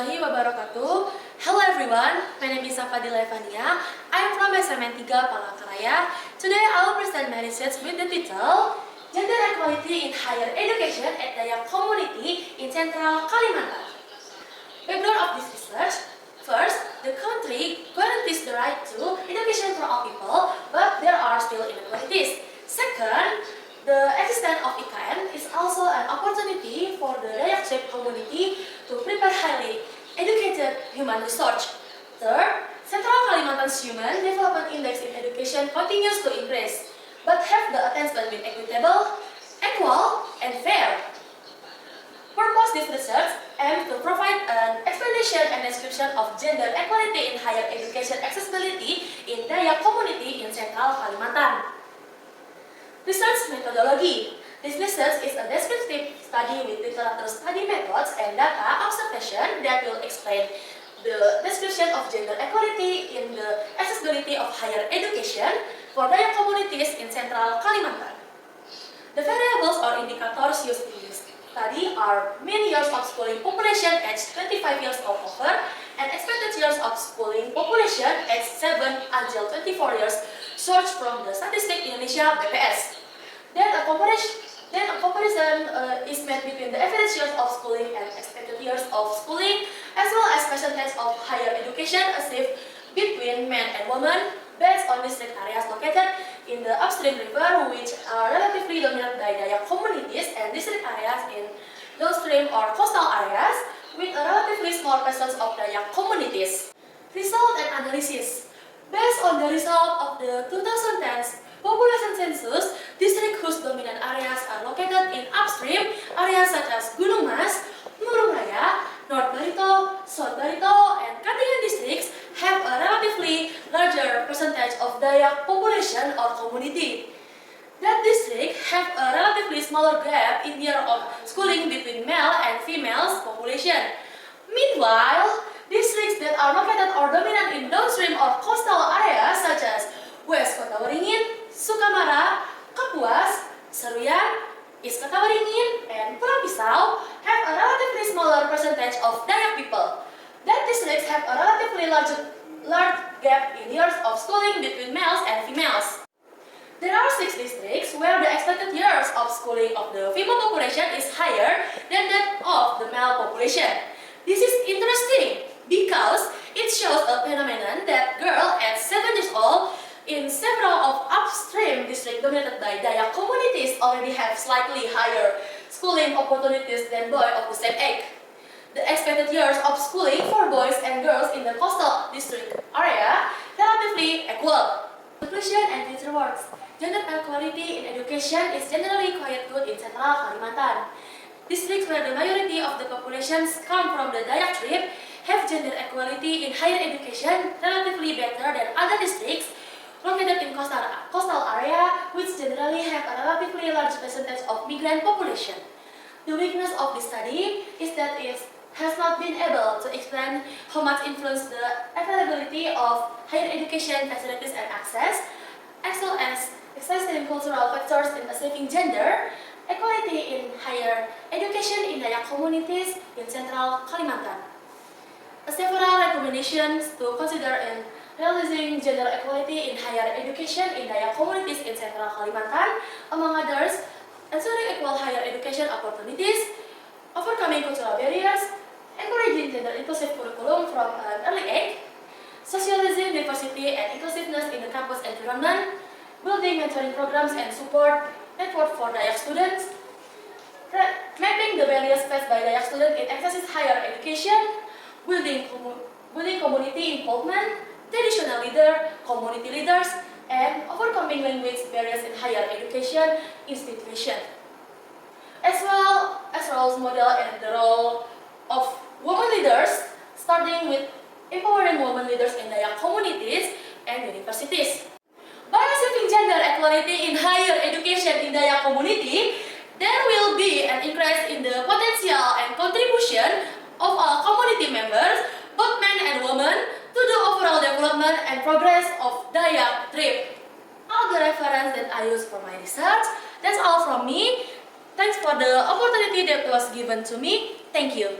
warahmatullahi wabarakatuh. Hello everyone, my name is Safadila Evania. I am from SMN 3 Palangkaraya. Today I will present my research with the title Gender Equality in Higher Education at Dayak Community in Central Kalimantan. Background of this research: first, the country guarantees the right to education for all people, but there are still inequalities. Second, the existence of IKN is also an opportunity for the Dayak Tribe community to prepare highly educated human resource. Third, Central Kalimantan's Human Development Index in education continues to increase, but have the attention been equitable, equal, and fair? Purpose this research aims to provide an explanation and description of gender equality in higher education accessibility in Dayak community in Central Kalimantan. Research methodology. This research is a descriptive study with literature study methods and data observation that will explain the description of gender equality in the accessibility of higher education for Dayak communities in Central Kalimantan. The variables or indicators used in this study are mean years of schooling population aged 25 years or over and expected years of schooling population aged 7 until 24 years sourced from the Statistik Indonesia (BPS). Then a comparison is made between the average years of schooling and expected years of schooling, as well as percentage of higher education achieved between men and women based on district areas located in the upstream river, which are relatively dominated by Dayak communities, and district areas in downstream or coastal areas with a relatively small presence of Dayak communities. Result and analysis. Based on the result of the 2010 population census, districts whose dominant areas are located in upstream areas such as Gunung Mas, Murung Raya, North Barito, South Barito, and Katingan districts have a relatively larger percentage of Dayak population or community. That district have a relatively smaller gap in year of schooling between male and female population. Meanwhile, districts that are located or dominant in downstream or coastal areas such as West Kota Waringin, Sukamara, Kapuas, Seruyan, East Kota Waringin, and Pulau Pisau have a relatively smaller percentage of Dayak people. That districts have a relatively large gap in years of schooling between males and females. There are 6 districts where the expected years of schooling of the female population is higher than that of the male population. This is interesting because it shows a phenomenon that girls at 7 years old in several of upstream districts dominated by Dayak communities already have slightly higher schooling opportunities than boys of the same age. The expected years of schooling for boys and girls in the coastal district area relatively equal. Conclusion and future works. Gender equality in education is generally quite good in Central Kalimantan. Districts where the majority of the populations come from the Dayak tribe have gender equality in higher education relatively better than other districts located in coastal area, which generally have a relatively large percentage of migrant population. The weakness of this study is that it has not been able to explain how much influence the availability of higher education facilities and access, as well as existing cultural factors in achieving gender equality in higher education in Dayak communities in Central Kalimantan. Several recommendations to consider in realizing gender equality in higher education in Dayak communities in Central Kalimantan, among others, ensuring equal higher education opportunities, overcoming cultural barriers, encouraging gender inclusive curriculum from an early age, socializing diversity and inclusiveness in the campus environment, building mentoring programs and support network for Dayak students, mapping the barriers faced by Dayak students in accessing higher education, building community involvement, traditional community leaders, and overcoming language barriers in higher education institutions. As well as role model and the role of women leaders, starting with empowering women leaders in Dayak communities and universities. By achieving gender equality in higher education in Dayak community, there will be an increase in the potential and contribution of all community members, both men and women, to the overall development and progress of Dayak tribe. All the reference that I use for my research, that's all from me. Thanks for the opportunity that was given to me. Thank you.